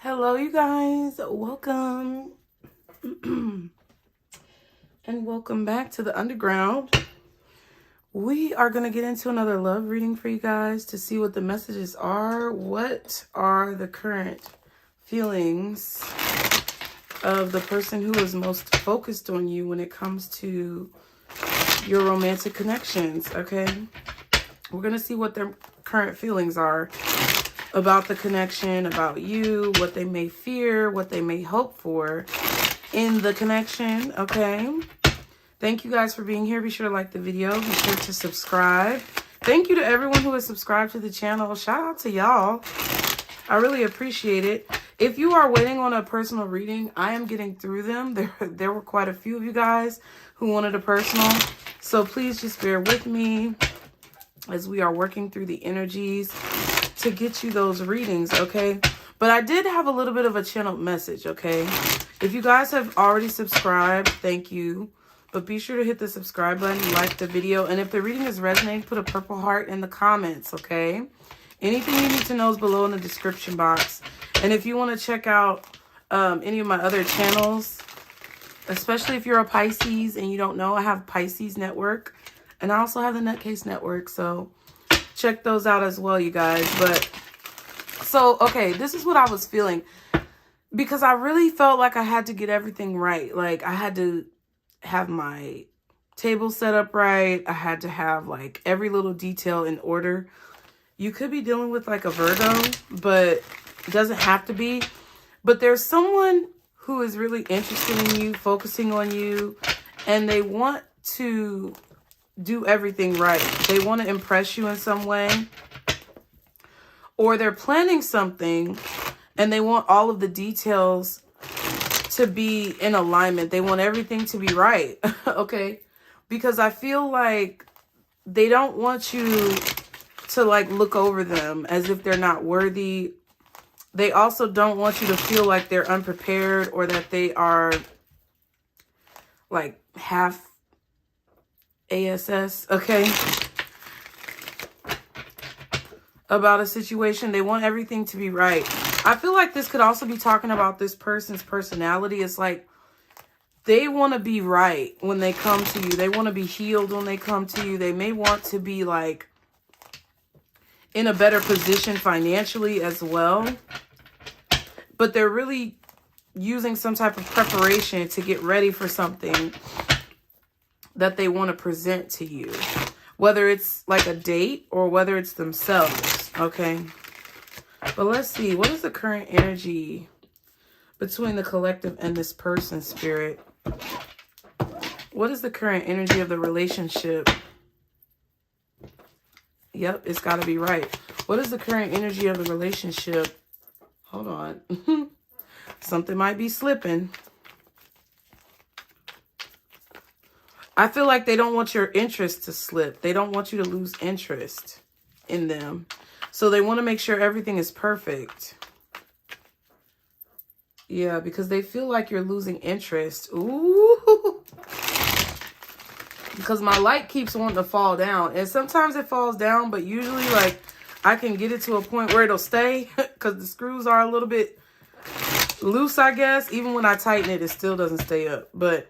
Hello, you guys. Welcome. And welcome back to the underground. We are going to get into another love reading for you guys to see what the messages are. What are the current feelings of the person who is most focused on you when it comes to your romantic connections, okay? We're going to see what their current feelings are about the connection, about you, what they may fear, what they may hope for in the connection, okay? Thank you guys for being here. Be sure to like the video. Be sure to subscribe. Thank you to everyone who has subscribed to the channel. Shout out to y'all. I really appreciate it. If you are waiting on a personal reading, I am getting through them. There were quite a few of you guys who wanted a personal. So please just bear with me as we are working through the energies to get you those readings, okay? But I did have a little bit of a channeled message, okay? If you guys have already subscribed, thank you. But be sure to hit the subscribe button, like the video. And if the reading is resonating, put a purple heart in the comments, okay? Anything you need to know is below in the description box. And if you want to check out any of my other channels, especially if you're a Pisces and you don't know, I have Pisces Network. And I also have the NutCase Network, so check those out as well, you guys. But so, okay, this is what I was feeling, because I really felt like I had to get everything right. Like, I had to have my table set up right. I had to have like every little detail in order. You could be dealing with like a Virgo, but it doesn't have to be. But there's someone who is really interested in you, focusing on you, and they want to do everything right. They want to impress you in some way, or they're planning something and they want all of the details to be in alignment. They want everything to be right. Okay, because I feel like they don't want you to like look over them as if they're not worthy. They also don't want you to feel like they're unprepared or that they are like half ASS, okay, about a situation. They want everything to be right. I feel like this could also be talking about this person's personality. It's like they want to be right when they come to you. They want to be healed when they come to you. They may want to be like in a better position financially as well. But they're really using some type of preparation to get ready for something that they want to present to you, whether it's like a date or whether it's themselves, okay? But let's see, what is the current energy between the collective and this person, Spirit? What is the current energy of the relationship? Yep, it's got to be right. What is the current energy of the relationship? Hold on. Something might be slipping. I feel like they don't want your interest to slip. They don't want you to lose interest in them. So they want to make sure everything is perfect. Yeah, because they feel like you're losing interest. Ooh. Because my light keeps wanting to fall down. And sometimes it falls down, but usually like I can get it to a point where it'll stay because the screws are a little bit loose, I guess. Even when I tighten it, it still doesn't stay up. But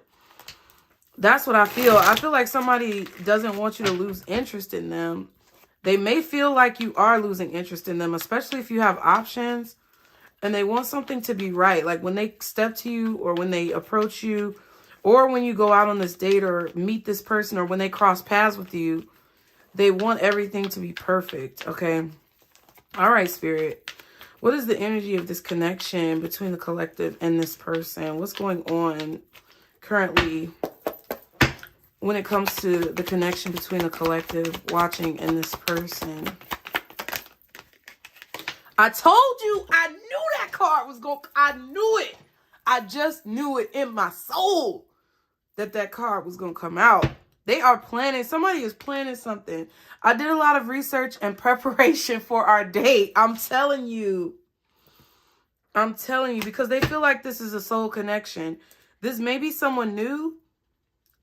that's what I feel. I feel like somebody doesn't want you to lose interest in them. They may feel like you are losing interest in them, especially if you have options, and they want something to be right. Like when they step to you or when they approach you or when you go out on this date or meet this person or when they cross paths with you, they want everything to be perfect, okay? All right, Spirit. What is the energy of this connection between the collective and this person? What's going on currently when it comes to the connection between the collective watching and this person? I told you, I knew that card was going, I knew it. I just knew it in my soul that that card was going to come out. They are planning, somebody is planning something. I did a lot of research and preparation for our date. I'm telling you, because they feel like this is a soul connection. This may be someone new.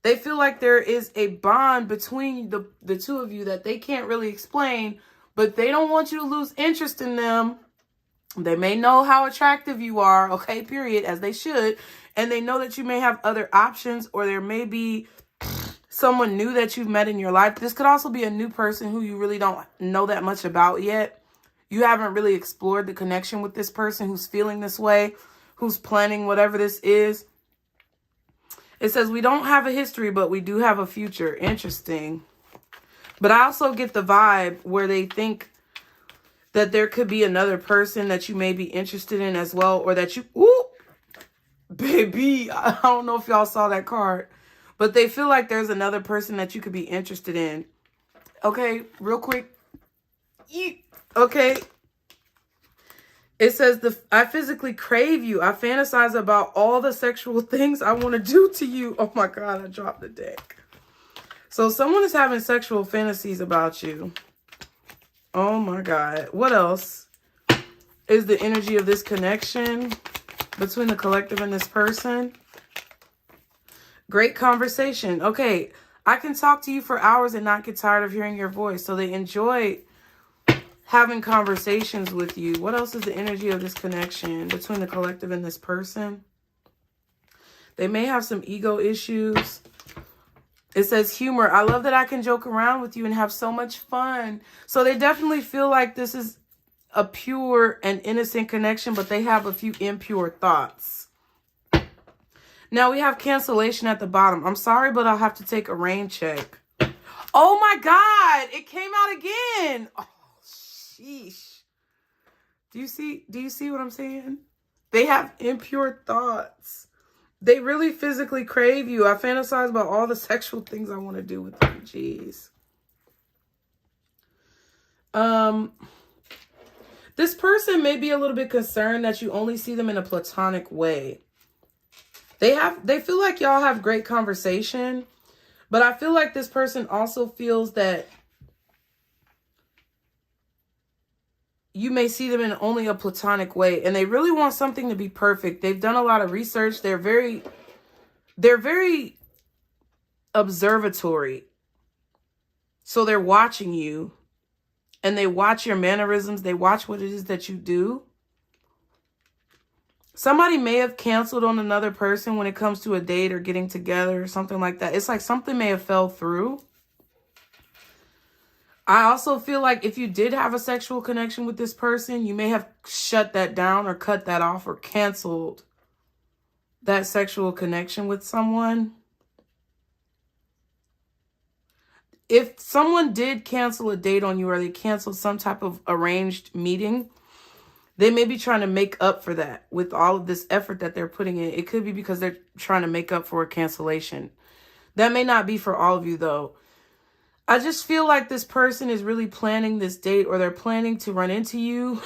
They feel like there is a bond between the two of you that they can't really explain, but they don't want you to lose interest in them. They may know how attractive you are, okay, period, as they should. And they know that you may have other options, or there may be someone new that you've met in your life. This could also be a new person who you really don't know that much about yet. You haven't really explored the connection with this person who's feeling this way, who's planning whatever this is. It says we don't have a history, but we do have a future. Interesting. But I also get the vibe where they think that there could be another person that you may be interested in as well, or that you, ooh, baby, I don't know if y'all saw that card, but they feel like there's another person that you could be interested in. Okay, real quick. Okay. It says, I physically crave you. I fantasize about all the sexual things I want to do to you. Oh my God, I dropped the deck. So someone is having sexual fantasies about you. Oh my God. What else is the energy of this connection between the collective and this person? Great conversation. Okay, I can talk to you for hours and not get tired of hearing your voice. So they enjoy having conversations with you. What else is the energy of this connection between the collective and this person? They may have some ego issues. It says humor. I love that I can joke around with you and have so much fun. So they definitely feel like this is a pure and innocent connection, but they have a few impure thoughts. Now we have cancellation at the bottom. I'm sorry, but I'll have to take a rain check. Oh my God, it came out again. Oh, sheesh. Do you see what I'm saying? They have impure thoughts. They really physically crave you. I fantasize about all the sexual things I want to do with them. Jeez. This person may be a little bit concerned that you only see them in a platonic way. They feel like y'all have great conversation, but I feel like this person also feels that you may see them in only a platonic way, and they really want something to be perfect. They've done a lot of research. They're very observatory. So they're watching you, and they watch your mannerisms. They watch what it is that you do. Somebody may have canceled on another person when it comes to a date or getting together or something like that. It's like something may have fell through. I also feel like if you did have a sexual connection with this person, you may have shut that down or cut that off or canceled that sexual connection with someone. If someone did cancel a date on you, or they canceled some type of arranged meeting, they may be trying to make up for that with all of this effort that they're putting in. It could be because they're trying to make up for a cancellation. That may not be for all of you, though. I just feel like this person is really planning this date, or they're planning to run into you.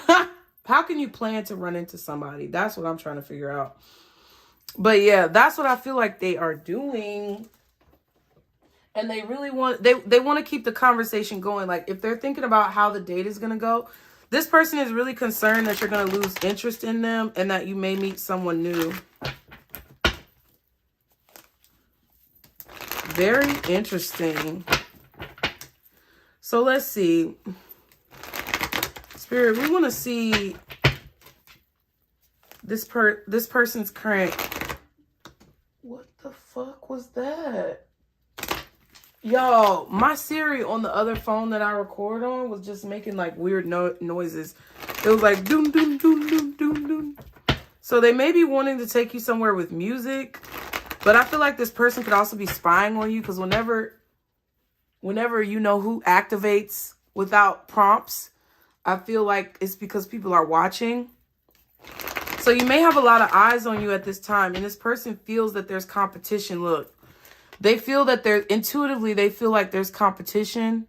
How can you plan to run into somebody? That's what I'm trying to figure out. But yeah, that's what I feel like they are doing. And they really want, they want to keep the conversation going. Like if they're thinking about how the date is going to go, this person is really concerned that you're going to lose interest in them and that you may meet someone new. Very interesting. So let's see. Spirit, we want to see this person's current. What the fuck was that? Y'all, my Siri on the other phone that I record on was just making like weird noises. It was like doom, doom, doom, doom, doom, doom. So they may be wanting to take you somewhere with music, but I feel like this person could also be spying on you, because whenever you know who activates without prompts, I feel like it's because people are watching. So you may have a lot of eyes on you at this time, and this person feels that there's competition. Look. They feel that intuitively, they feel like there's competition.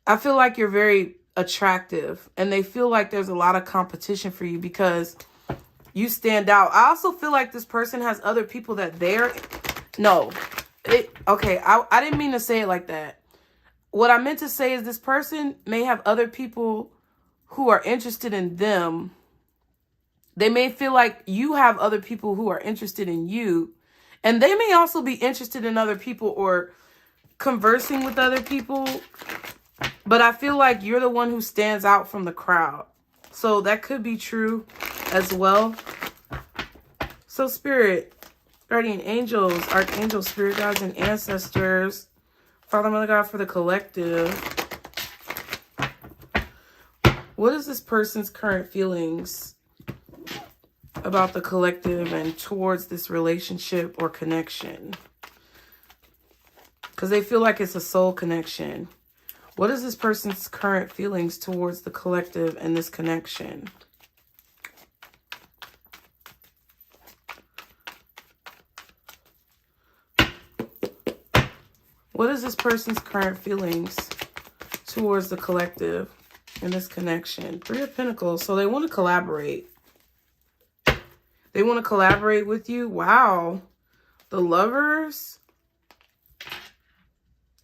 I feel like you're very attractive, and they feel like there's a lot of competition for you because you stand out. I also feel like this person has other people that okay, I didn't mean to say it like that. What I meant to say is this person may have other people who are interested in them. They may feel like you have other people who are interested in you. And they may also be interested in other people or conversing with other people. But I feel like you're the one who stands out from the crowd. So that could be true as well. So Spirit, guardian angels, archangels, spirit guides, and ancestors, Father, Mother God, for the collective. What is this person's current feelings about the collective and towards this relationship or connection? Because they feel like it's a soul connection. What is this person's current feelings towards the collective and this connection? What is this person's current feelings towards the collective and this connection? Three of Pentacles. So they want to collaborate. They want to collaborate with you. Wow. The Lovers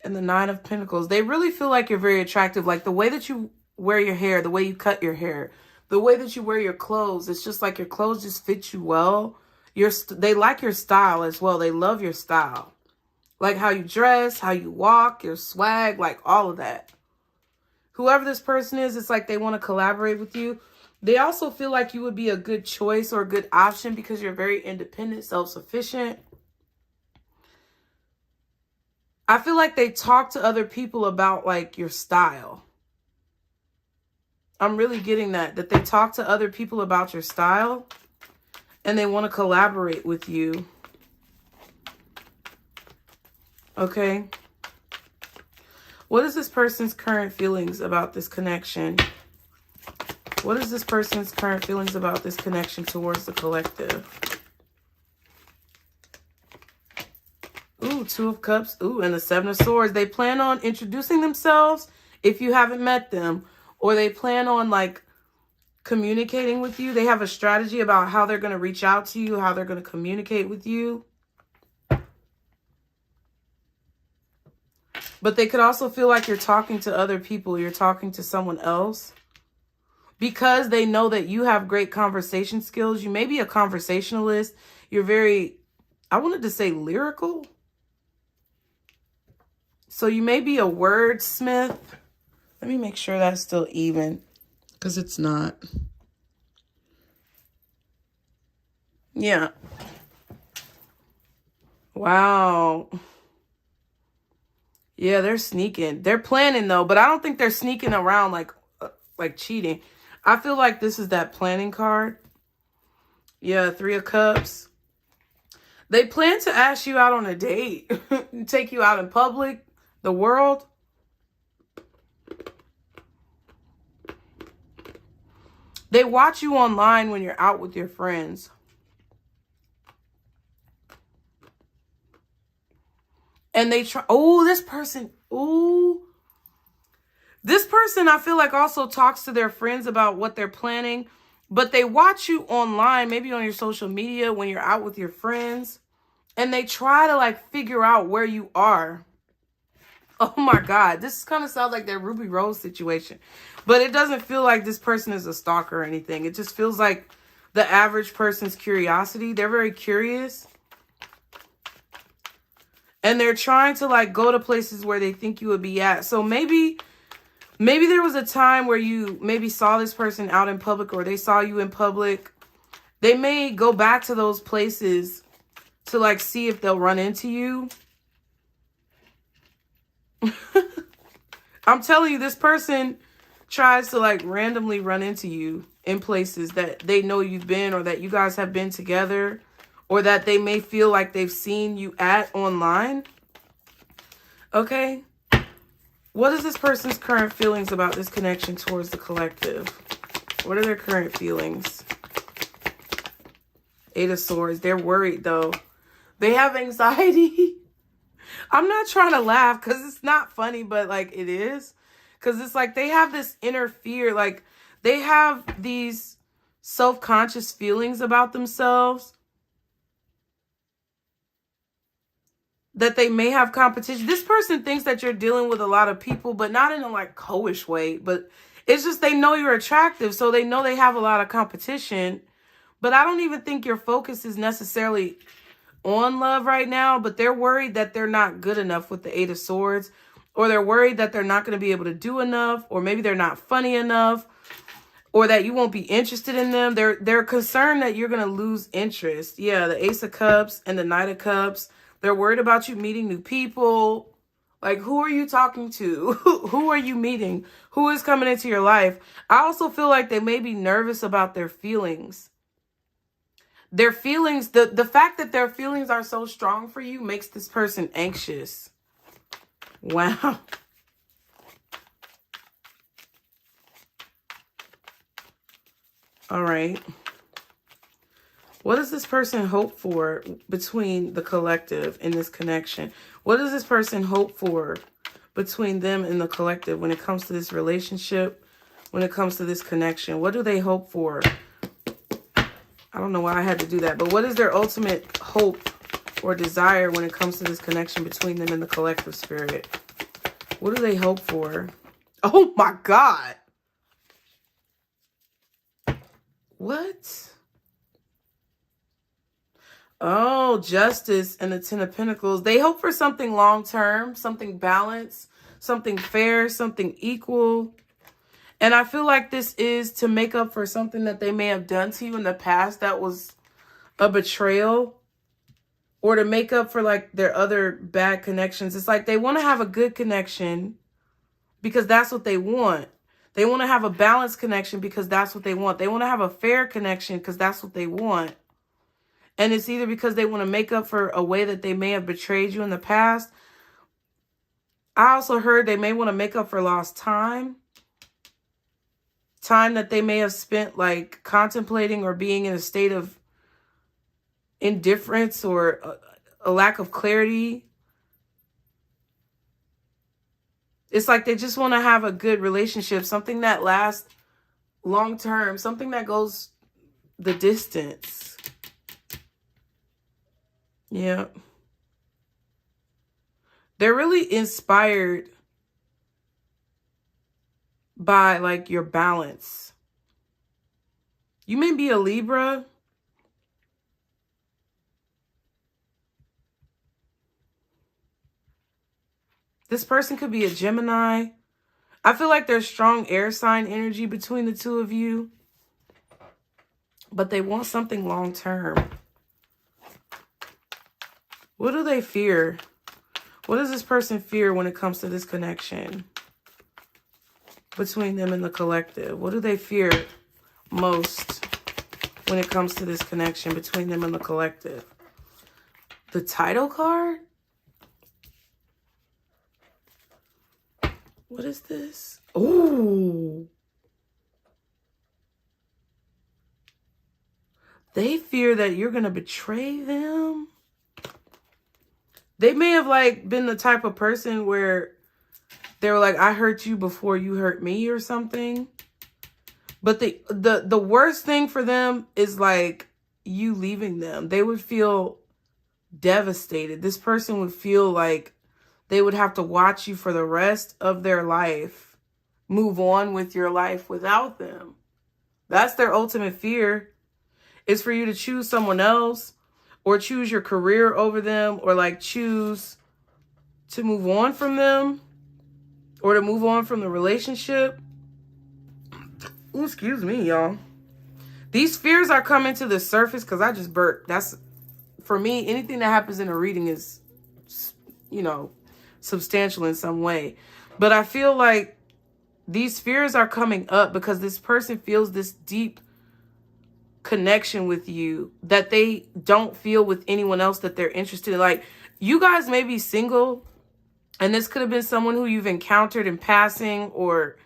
and the Nine of Pentacles. They really feel like you're very attractive. Like the way that you wear your hair, the way you cut your hair, the way that you wear your clothes. It's just like your clothes just fit you well. They like your style as well. They love your style. Like how you dress, how you walk, your swag, like all of that. Whoever this person is, it's like they want to collaborate with you. They also feel like you would be a good choice or a good option because you're very independent, self-sufficient. I feel like they talk to other people about like your style. I'm really getting that they talk to other people about your style and they want to collaborate with you. Okay. What is this person's current feelings about this connection? What is this person's current feelings about this connection towards the collective? Ooh, Two of Cups. Ooh, and the Seven of Swords. They plan on introducing themselves if you haven't met them. Or they plan on like communicating with you. They have a strategy about how they're going to reach out to you, how they're going to communicate with you. But they could also feel like you're talking to other people. You're talking to someone else. Because they know that you have great conversation skills. You may be a conversationalist. You're very, I wanted to say lyrical. So you may be a wordsmith. Let me make sure that's still even. Because it's not. Yeah. Wow. Yeah, they're sneaking. They're planning though, but I don't think they're sneaking around like cheating. I feel like this is that planning card. Yeah, Three of Cups. They plan to ask you out on a date. Take you out in public, the world. They watch you online when you're out with your friends. And they try, oh, this person, ooh. This person, I feel like, also talks to their friends about what they're planning. But they watch you online, maybe on your social media when you're out with your friends. And they try to, like, figure out where you are. Oh, my God. This kind of sounds like that Ruby Rose situation. But it doesn't feel like this person is a stalker or anything. It just feels like the average person's curiosity. They're very curious. And they're trying to, like, go to places where they think you would be at. So maybe there was a time where you maybe saw this person out in public or they saw you in public. They may go back to those places to, like, see if they'll run into you. I'm telling you, this person tries to, like, randomly run into you in places that they know you've been or that you guys have been together. Or that they may feel like they've seen you at online. Okay. What is this person's current feelings about this connection towards the collective? What are their current feelings? Eight of Swords. They're worried though. They have anxiety. I'm not trying to laugh because it's not funny, but like it is. Because it's like they have this inner fear. Like they have these self-conscious feelings about themselves. That they may have competition. This person thinks that you're dealing with a lot of people, but not in a like co-ish way. But it's just they know you're attractive, so they know they have a lot of competition. But I don't even think your focus is necessarily on love right now, but they're worried that they're not good enough with the Eight of Swords, or they're worried that they're not going to be able to do enough, or maybe they're not funny enough, or that you won't be interested in them. They're concerned that you're going to lose interest. Yeah, the Ace of Cups and the Knight of Cups. They're worried about you meeting new people. Like, who are you talking to? Who are you meeting? Who is coming into your life? I also feel like they may be nervous about their feelings. Their feelings, the fact that their feelings are so strong for you makes this person anxious. Wow. All right. What does this person hope for between the collective in this connection? What does this person hope for between them and the collective when it comes to this relationship, when it comes to this connection? What do they hope for? I don't know why I had to do that, but what is their ultimate hope or desire when it comes to this connection between them and the collective spirit? What do they hope for? Oh my God. What? Oh, Justice and the Ten of Pentacles. They hope for something long-term, something balanced, something fair, something equal. And I feel like this is to make up for something that they may have done to you in the past that was a betrayal, or to make up for like their other bad connections. It's like they want to have a good connection because that's what they want. They want to have a balanced connection because that's what they want. They want to have a fair connection because that's what they want. And it's either because they want to make up for a way that they may have betrayed you in the past. I also heard they may want to make up for lost time. Time that they may have spent like contemplating or being in a state of indifference or a lack of clarity. It's like they just want to have a good relationship, something that lasts long term, something that goes the distance. Yeah. They're really inspired by like your balance. You may be a Libra. This person could be a Gemini. I feel like there's strong air sign energy between the two of you. But they want something long term. What do they fear? What does this person fear when it comes to this connection between them and the collective? What do they fear most when it comes to this connection between them and the collective? The title card? What is this? Ooh. They fear that you're going to betray them. They may have like been the type of person where they were like, I hurt you before you hurt me or something. But the worst thing for them is like you leaving them. They would feel devastated. This person would feel like they would have to watch you for the rest of their life. Move on with your life without them. That's their ultimate fear. Is for you to choose someone else. Or choose your career over them, or like choose to move on from them, or to move on from the relationship. Ooh, excuse me, y'all. These fears are coming to the surface because I just burped. That's, for me, anything that happens in a reading is, you know, substantial in some way. But I feel like these fears are coming up because this person feels this deep connection with you that they don't feel with anyone else that they're interested in. Like, you guys may be single, and this could have been someone who you've encountered in passing, or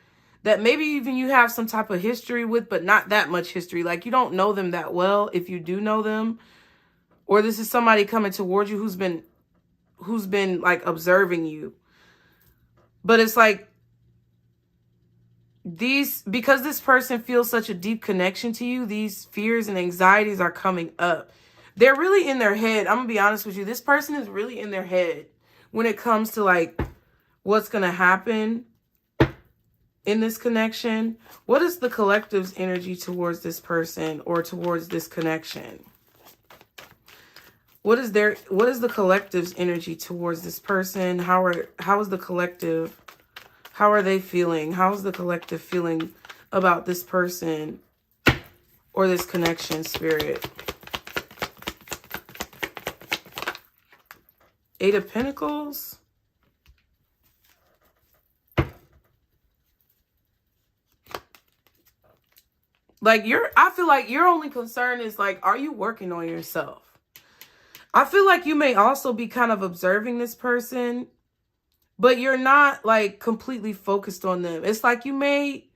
that maybe even you have some type of history with, but not that much history. Like, you don't know them that well, if you do know them. Or this is somebody coming towards you who's been like observing you. But it's like because this person feels such a deep connection to you, these fears and anxieties are coming up. They're really in their head. I'm gonna be honest with you. This person is really in their head when it comes to like what's gonna happen in this connection. What is the collective's energy towards this person or towards this connection? What is the collective's energy towards this person? How is the collective? How are they feeling? How is the collective feeling about this person or this connection, Spirit? 8 of Pentacles. Like, I feel like your only concern is like, are you working on yourself? I feel like you may also be kind of observing this person, but you're not like completely focused on them. It's like you may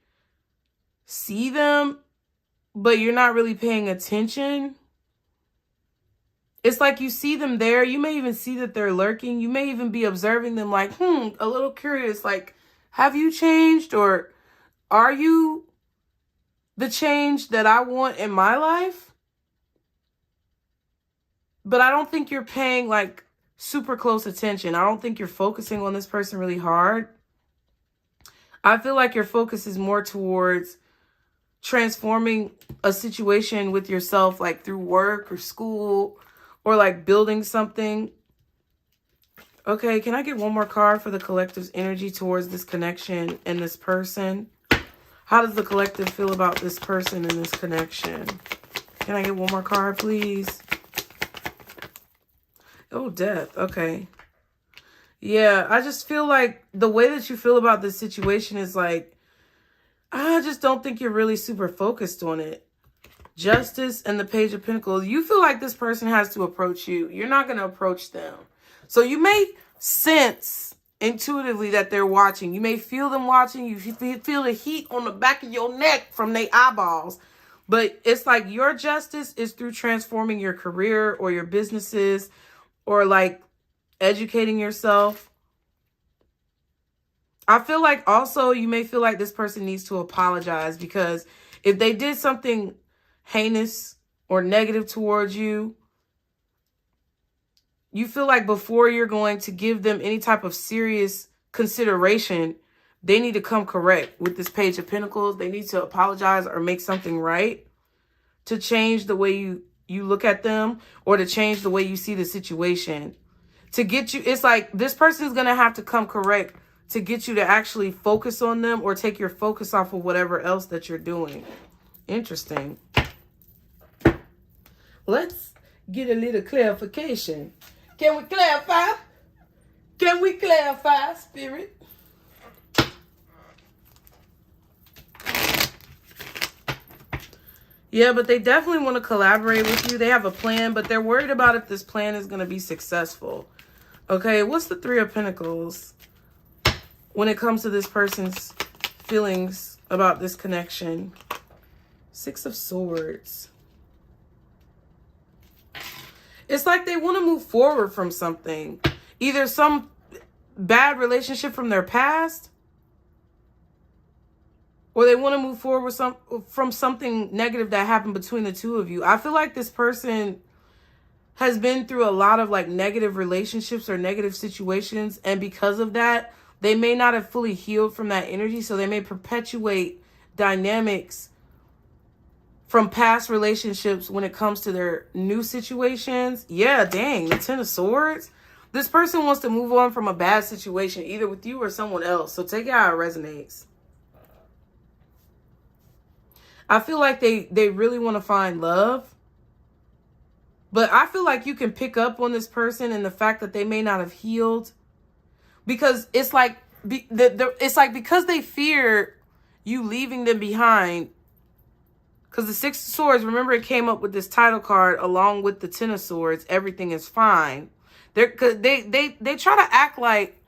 see them, but you're not really paying attention. It's like you see them there. You may even see that they're lurking. You may even be observing them like, a little curious, like, have you changed, or are you the change that I want in my life? But I don't think you're paying like super close attention. I don't think you're focusing on this person really hard. I feel like your focus is more towards transforming a situation with yourself, like through work or school, or like building something. Okay, can I get one more card for the collective's energy towards this connection and this person? How does the collective feel about this person and this connection? Can I get one more card, please? Oh, death. Okay. Yeah, I just feel like the way that you feel about this situation is like, I just don't think you're really super focused on it. Justice and the Page of Pentacles. You feel like this person has to approach you. You're not going to approach them. So you may sense intuitively that they're watching. You may feel them watching. You feel the heat on the back of your neck from their eyeballs. But it's like your justice is through transforming your career or your businesses, or like educating yourself. I feel like also you may feel like this person needs to apologize, because if they did something heinous or negative towards you, you feel like before you're going to give them any type of serious consideration, they need to come correct with this Page of Pentacles. They need to apologize or make something right to change the way you look at them, or to change the way you see the situation. To get you, it's like this person is going to have to come correct to get you to actually focus on them, or take your focus off of whatever else that you're doing. Interesting. Let's get a little clarification. Can we clarify? Can we clarify, Spirit? Yeah, but they definitely want to collaborate with you. They have a plan, but they're worried about if this plan is going to be successful. Okay, what's the 3 of Pentacles when it comes to this person's feelings about this connection? 6 of Swords. It's like they want to move forward from something. Either some bad relationship from their past, or they want to move forward from something negative that happened between the two of you. I feel like this person has been through a lot of like negative relationships or negative situations. And because of that, they may not have fully healed from that energy. So they may perpetuate dynamics from past relationships when it comes to their new situations. Yeah, dang, the 10 of Swords. This person wants to move on from a bad situation, either with you or someone else. So take it how it resonates. I feel like they really want to find love. But I feel like you can pick up on this person and the fact that they may not have healed. Because it's like, it's like because they fear you leaving them behind. Because the 6 of Swords, remember, it came up with this title card along with the 10 of Swords. Everything is fine. They try to act like,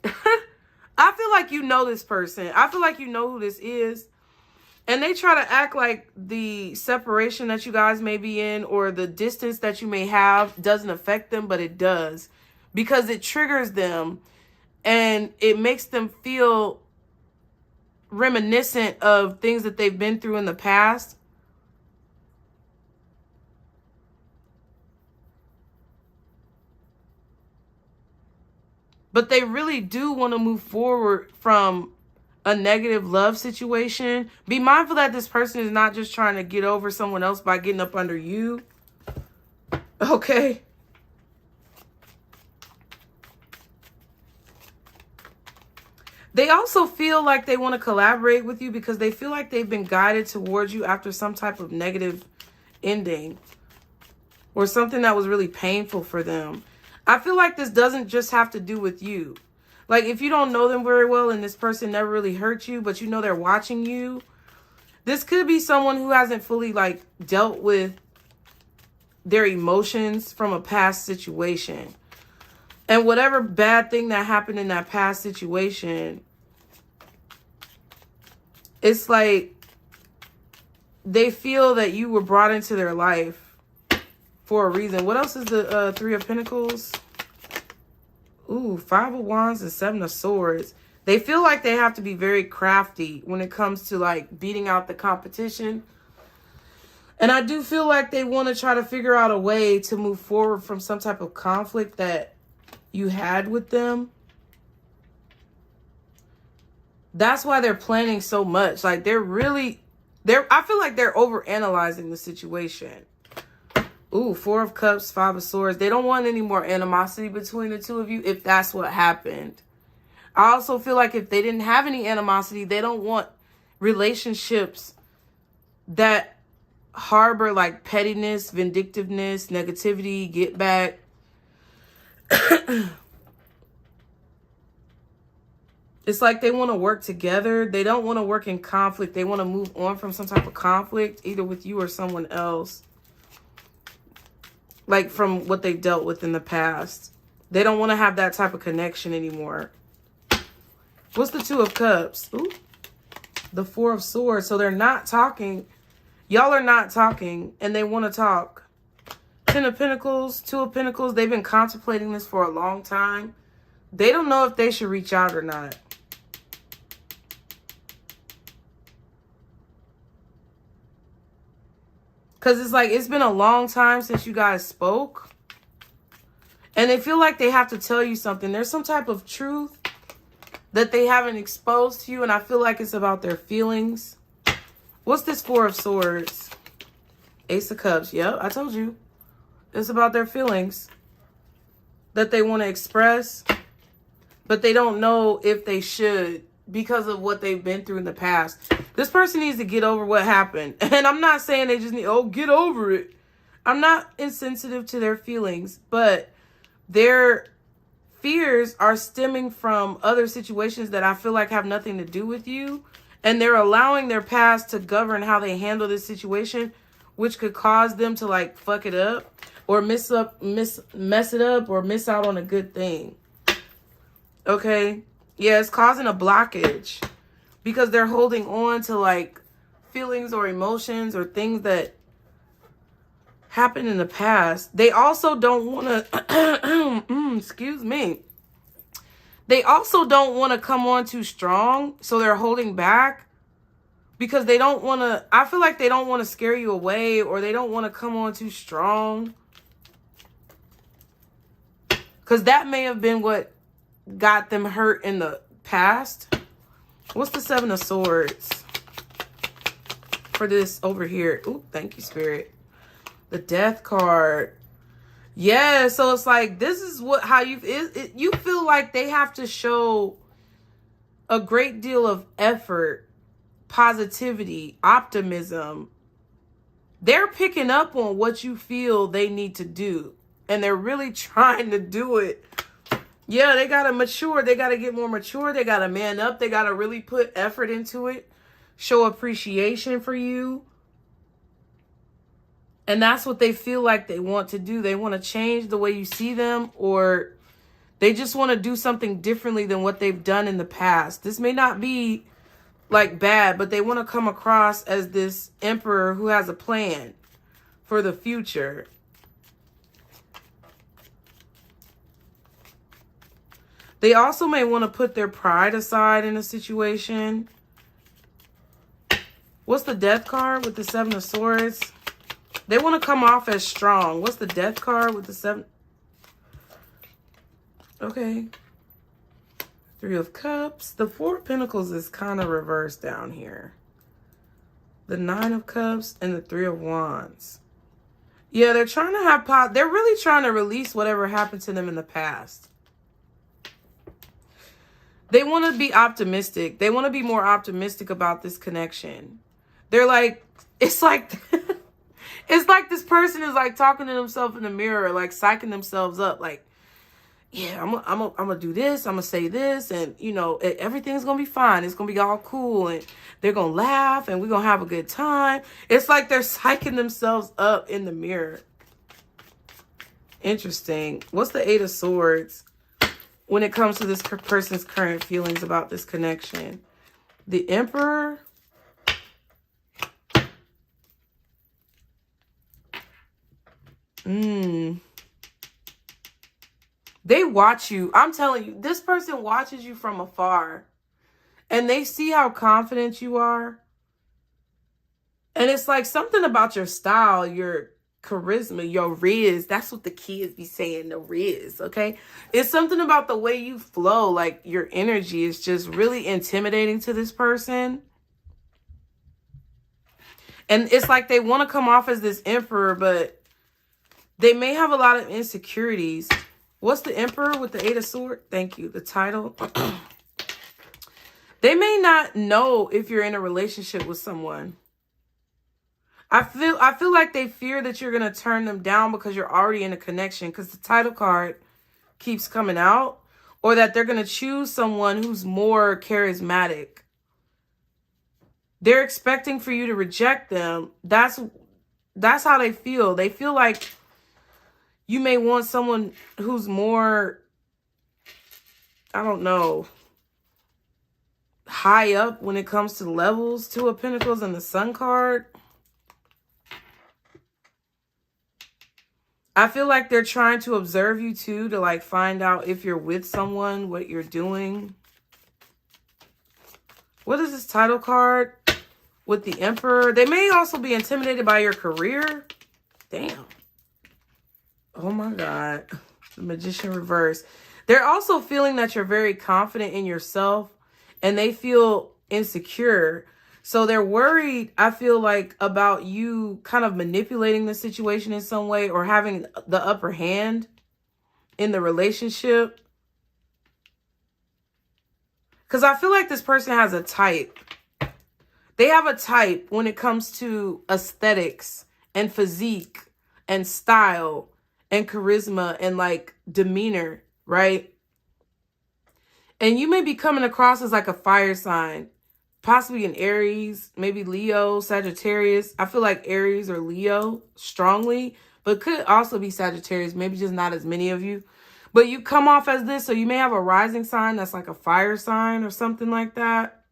I feel like you know this person. I feel like you know who this is. And they try to act like the separation that you guys may be in, or the distance that you may have, doesn't affect them, but it does. Because it triggers them and it makes them feel reminiscent of things that they've been through in the past. But they really do want to move forward from a negative love situation. Be mindful that this person is not just trying to get over someone else by getting up under you. Okay. They also feel like they want to collaborate with you because they feel like they've been guided towards you after some type of negative ending or something that was really painful for them. I feel like this doesn't just have to do with you. Like, if you don't know them very well and this person never really hurt you, but you know they're watching you, this could be someone who hasn't fully, like, dealt with their emotions from a past situation. And whatever bad thing that happened in that past situation, it's like they feel that you were brought into their life for a reason. What else is the Three of Pentacles? Ooh, Five of Wands and Seven of Swords. They feel like they have to be very crafty when it comes to, like, beating out the competition. And I do feel like they want to try to figure out a way to move forward from some type of conflict that you had with them. That's why they're planning so much. Like, I feel like they're overanalyzing the situation. Ooh, Four of Cups, Five of Swords. They don't want any more animosity between the two of you if that's what happened. I also feel like if they didn't have any animosity, they don't want relationships that harbor, like, pettiness, vindictiveness, negativity, get back. It's like they want to work together. They don't want to work in conflict. They want to move on from some type of conflict, either with you or someone else. Like, from what they dealt with in the past. They don't want to have that type of connection anymore. What's the Two of Cups? Ooh, the Four of Swords. So they're not talking. Y'all are not talking, and they want to talk. Ten of Pentacles, Two of Pentacles. They've been contemplating this for a long time. They don't know if they should reach out or not. Because it's like, it's been a long time since you guys spoke. And they feel like they have to tell you something. There's some type of truth that they haven't exposed to you. And I feel like it's about their feelings. What's this Four of Swords? Ace of Cups. Yep, I told you. It's about their feelings that they want to express. But they don't know if they should because of what they've been through in the past. This person needs to get over what happened. And I'm not saying they just need, oh, get over it. I'm not insensitive to their feelings, but their fears are stemming from other situations that I feel like have nothing to do with you. And they're allowing their past to govern how they handle this situation, which could cause them to, like, fuck it up or mess it up or miss out on a good thing. Okay? Yeah, it's causing a blockage because they're holding on to, like, feelings or emotions or things that happened in the past. They also don't want to, excuse me. They also don't want to come on too strong, so they're holding back because they don't want to, I feel like they don't want to scare you away, or they don't want to come on too strong. Because that may have been what got them hurt in the past. What's the Seven of Swords for this over here? Ooh, thank you, Spirit. The Death card. Yeah, so it's like, this is how you feel like they have to show a great deal of effort, positivity, optimism. They're picking up on what you feel they need to do, and they're really trying to do it. Yeah, they got to mature. They got to get more mature. They got to man up. They got to really put effort into it, show appreciation for you. And that's what they feel like they want to do. They want to change the way you see them, or they just want to do something differently than what they've done in the past. This may not be, like, bad, but they want to come across as this emperor who has a plan for the future. They also may want to put their pride aside in a situation. What's the Death card with the Seven of Swords? They want to come off as strong. What's the Death card with the Seven? Okay. Three of Cups. The Four of Pentacles is kind of reversed down here. The Nine of Cups and the Three of Wands. Yeah, they're trying to have they're really trying to release whatever happened to them in the past. They want to be optimistic. They want to be more optimistic about this connection. They're like, it's like, it's like this person is like talking to themselves in the mirror, like psyching themselves up. Like, yeah, I'm gonna do this. I'm gonna say this, and you know, everything's gonna be fine. It's gonna be all cool, and they're gonna laugh, and we're gonna have a good time. It's like they're psyching themselves up in the mirror. Interesting. What's the Eight of Swords when it comes to this person's current feelings about this connection? The Emperor. They watch you. I'm telling you, this person watches you from afar. And they see how confident you are. And it's like something about your style, your charisma, your riz. That's what the kids be saying, the riz, okay? It's something about the way you flow. Like your energy is just really intimidating to this person. And it's like they want to come off as this emperor, but they may have a lot of insecurities. What's the Emperor with the Eight of Swords? Thank you. The title. They may not know if you're in a relationship with someone. I feel like they fear that you're going to turn them down because you're already in a connection, because the title card keeps coming out, or that they're going to choose someone who's more charismatic. They're expecting for you to reject them. That's how they feel. They feel like you may want someone who's more, I don't know, high up when it comes to levels. Two of Pentacles and the Sun card. I feel like they're trying to observe you too, to like find out if you're with someone, what you're doing. What is this title card with the Emperor? They may also be intimidated by your career. Damn. Oh my God. The Magician reverse. They're also feeling that you're very confident in yourself and they feel insecure. So they're worried, I feel like, about you kind of manipulating the situation in some way or having the upper hand in the relationship. Because I feel like this person has a type. They have a type when it comes to aesthetics and physique and style and charisma and like demeanor, right? And you may be coming across as like a fire sign, possibly an Aries, maybe Leo, Sagittarius. I feel like Aries or Leo strongly, but could also be Sagittarius, maybe just not as many of you. But you come off as this, so you may have a rising sign that's like a fire sign or something like that.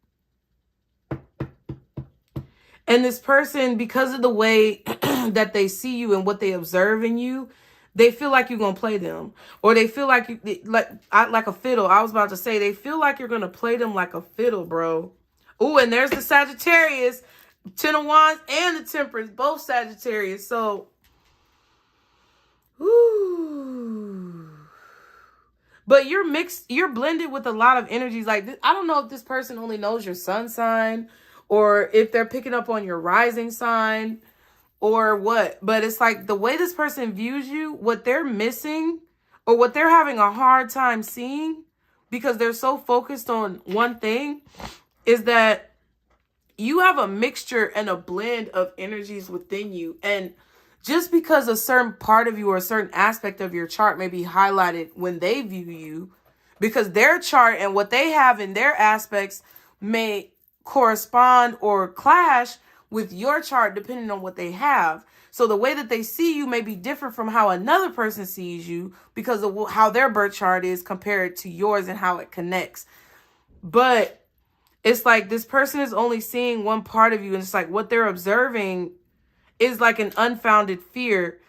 And this person, because of the way that they see you and what they observe in you, they feel like you're going to play them. Or they feel like you like a fiddle. I was about to say, they feel like you're going to play them like a fiddle, bro. Ooh, and there's the Sagittarius, Ten of Wands and the Temperance, both Sagittarius. So, ooh. But you're mixed, you're blended with a lot of energies. Like, I don't know if this person only knows your sun sign or if they're picking up on your rising sign or what. But it's like the way this person views you, what they're missing or what they're having a hard time seeing because they're so focused on one thing is that you have a mixture and a blend of energies within you. And just because a certain part of you or a certain aspect of your chart may be highlighted when they view you, because their chart and what they have in their aspects may correspond or clash with your chart depending on what they have. So the way that they see you may be different from how another person sees you because of how their birth chart is compared to yours and how it connects. But it's like this person is only seeing one part of you, and it's like what they're observing is like an unfounded fear.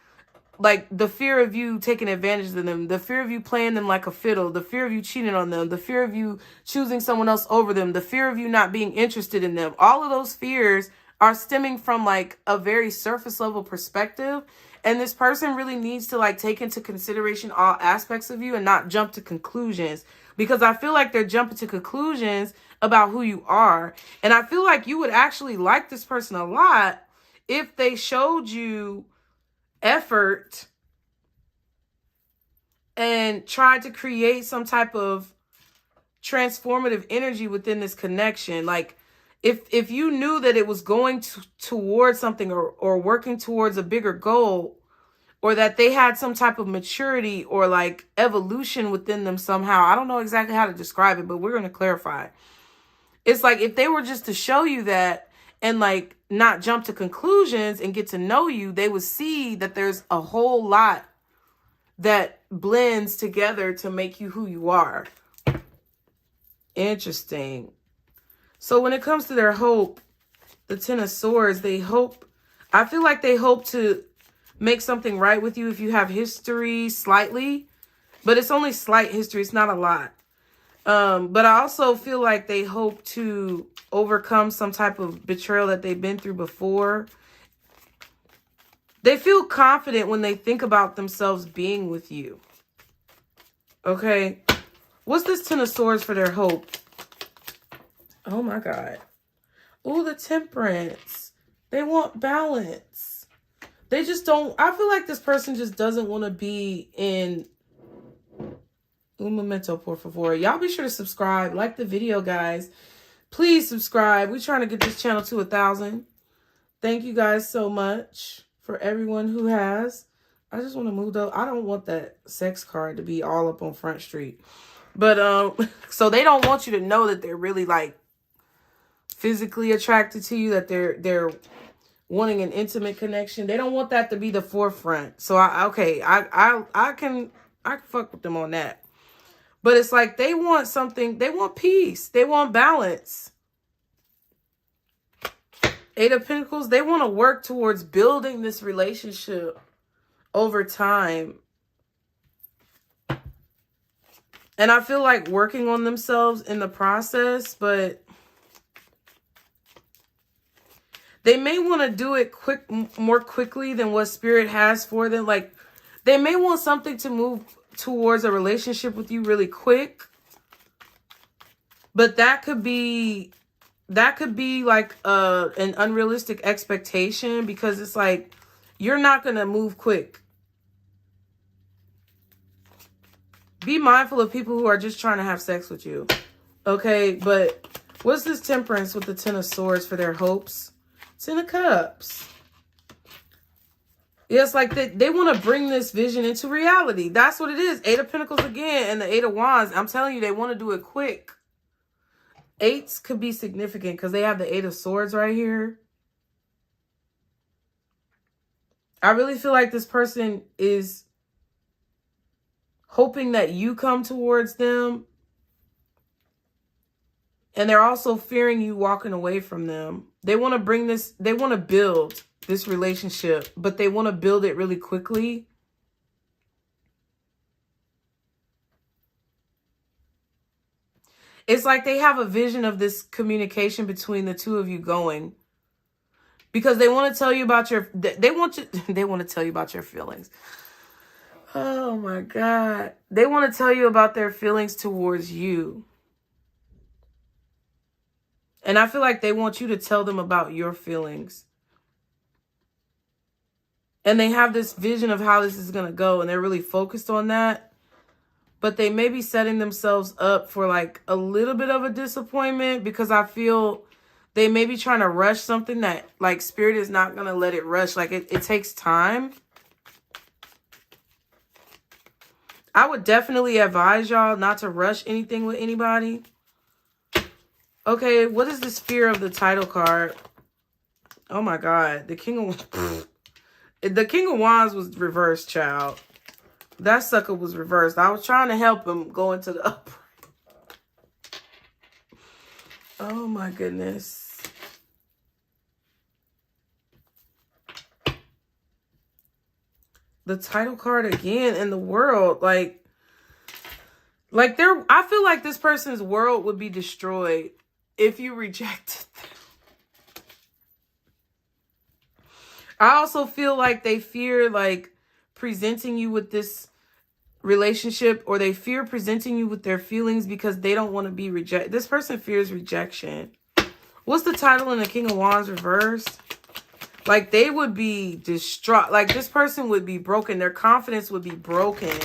Like the fear of you taking advantage of them, the fear of you playing them like a fiddle, the fear of you cheating on them, the fear of you choosing someone else over them, the fear of you not being interested in them. All of those fears are stemming from like a very surface level perspective. And this person really needs to like take into consideration all aspects of you and not jump to conclusions, because I feel like they're jumping to conclusions about who you are. And I feel like you would actually like this person a lot if they showed you effort and tried to create some type of transformative energy within this connection. Like if you knew that it was going towards something or working towards a bigger goal, or that they had some type of maturity or like evolution within them somehow. I don't know exactly how to describe it, but we're going to clarify. It's like if they were just to show you that and like not jump to conclusions and get to know you, they would see that there's a whole lot that blends together to make you who you are. Interesting. So when it comes to their hope, the Ten of Swords, they hope, I feel like they hope to make something right with you if you have history slightly, but it's only slight history. It's not a lot. But I also feel like they hope to overcome some type of betrayal that they've been through before. They feel confident when they think about themselves being with you. Okay. What's this Ten of Swords for their hope? Oh my God. Oh, the Temperance. They want balance. They just don't, I feel like this person just doesn't want to be in, un momento, por favor. Y'all be sure to subscribe, like the video, guys. Please subscribe. We're trying to get this channel to 1,000. Thank you guys so much for everyone who has. I just want to move though. I don't want that sex card to be all up on Front Street. But, so they don't want you to know that they're really like physically attracted to you, that they're wanting an intimate connection. They don't want that to be the forefront. So I can fuck with them on that. But it's like they want something, they want peace, they want balance. Eight of Pentacles, they want to work towards building this relationship over time. And I feel like working on themselves in the process, but they may want to do it more quickly than what Spirit has for them. Like, they may want something to move towards a relationship with you really quick. But that could be like an unrealistic expectation, because it's like, you're not going to move quick. Be mindful of people who are just trying to have sex with you. Okay, but what's this Temperance with the Ten of Swords for their hopes? Ten of Cups. Yeah, it's like they want to bring this vision into reality. That's what it is. Eight of Pentacles again and the Eight of Wands. I'm telling you, they want to do it quick. Eights could be significant because they have the Eight of Swords right here. I really feel like this person is hoping that you come towards them. And they're also fearing you walking away from them. They want to bring this, they want to build this relationship, but they want to build it really quickly. It's like they have a vision of this communication between the two of you going. Because they want to tell you about your, they want to tell you about your feelings. Oh my God. They want to tell you about their feelings towards you. And I feel like they want you to tell them about your feelings. And they have this vision of how this is going to go. And they're really focused on that. But they may be setting themselves up for like a little bit of a disappointment, because I feel they may be trying to rush something that like Spirit is not going to let it rush. Like it takes time. I would definitely advise y'all not to rush anything with anybody. Okay, what is this fear of the title card? Oh my God, the King of Wands was reversed, child. That sucker was reversed. I was trying to help him go into the upright. Oh my goodness. The title card again in the World. Like I feel like this person's world would be destroyed if you rejected them. I also feel like they fear like presenting you with this relationship, or they fear presenting you with their feelings because they don't want to be rejected. This person fears rejection. What's the title in the King of Wands reversed? Like they would be distraught. Like this person would be broken. Their confidence would be broken.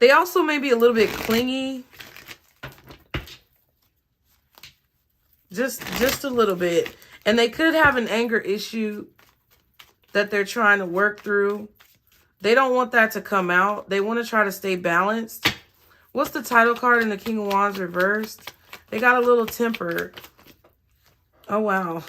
They also may be a little bit clingy. Just a little bit. And they could have an anger issue that they're trying to work through. They don't want that to come out. They want to try to stay balanced. What's the title card in the King of Wands reversed? They got a little temper. Oh, wow.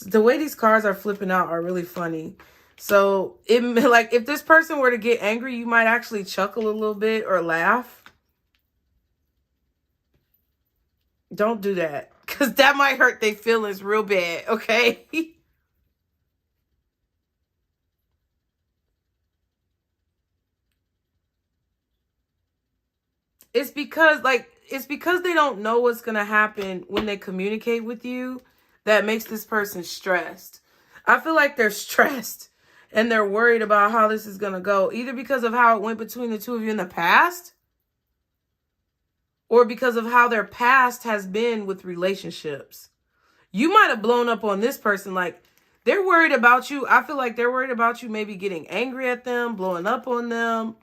The way these cards are flipping out are really funny. So, like, if this person were to get angry, you might actually chuckle a little bit or laugh. Don't do that, because that might hurt their feelings real bad, okay? It's because they don't know what's going to happen when they communicate with you that makes this person stressed. I feel like they're stressed and they're worried about how this is going to go, either because of how it went between the two of you in the past or because of how their past has been with relationships. You might have blown up on this person. Like, they're worried about you. I feel like they're worried about you maybe getting angry at them, blowing up on them,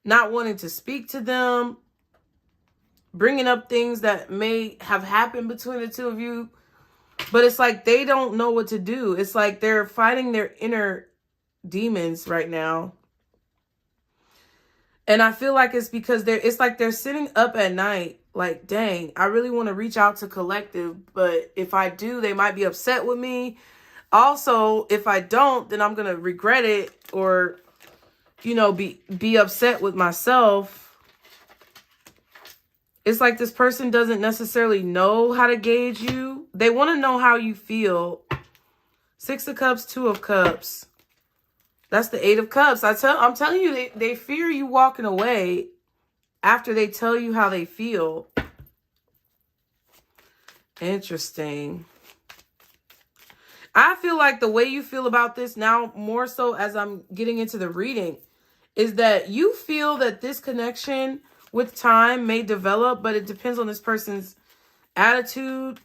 not wanting to speak to them, bringing up things that may have happened between the two of you. But it's like they don't know what to do. It's like they're fighting their inner demons right now. And I feel like it's because it's like they're sitting up at night like, dang, I really want to reach out to Collective. But if I do, they might be upset with me. Also, if I don't, then I'm going to regret it or, you know, be upset with myself. It's like this person doesn't necessarily know how to gauge you. They want to know how you feel. 6 of Cups, 2 of Cups. That's the 8 of Cups. I'm telling you, they fear you walking away after they tell you how they feel. Interesting. I feel like the way you feel about this now, more so as I'm getting into the reading, is that you feel that this connection with time may develop, but it depends on this person's attitude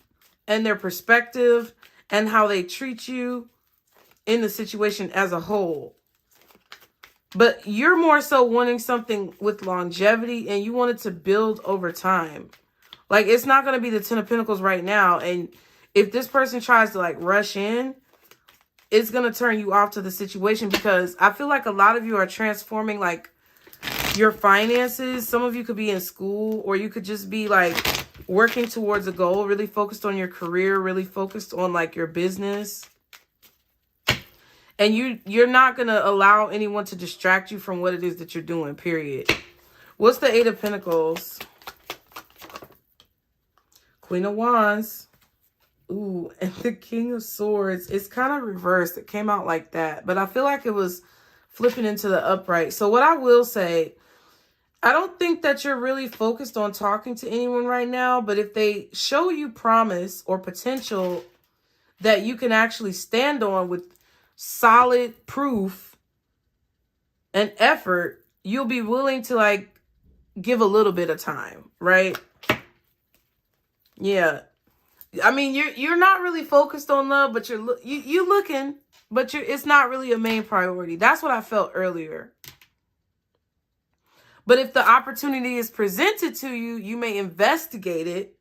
and their perspective and how they treat you in the situation as a whole. But you're more so wanting something with longevity and you want it to build over time. Like, it's not going to be the 10 of Pentacles right now. And if this person tries to like rush in, it's going to turn you off to the situation, because I feel like a lot of you are transforming like your finances. Some of you could be in school, or you could just be like working towards a goal, really focused on your career, really focused on like your business. And you're not going to allow anyone to distract you from what it is that you're doing, period. What's the 8 of Pentacles? Queen of Wands. Ooh, and the King of Swords. It's kind of reversed. It came out like that. But I feel like it was flipping into the upright. So what I will say, I don't think that you're really focused on talking to anyone right now. But if they show you promise or potential that you can actually stand on with solid proof and effort, you'll be willing to like give a little bit of time, right? Yeah. I mean, you're not really focused on love, but you're looking, but it's not really a main priority. That's what I felt earlier. But if the opportunity is presented to you, you may investigate it.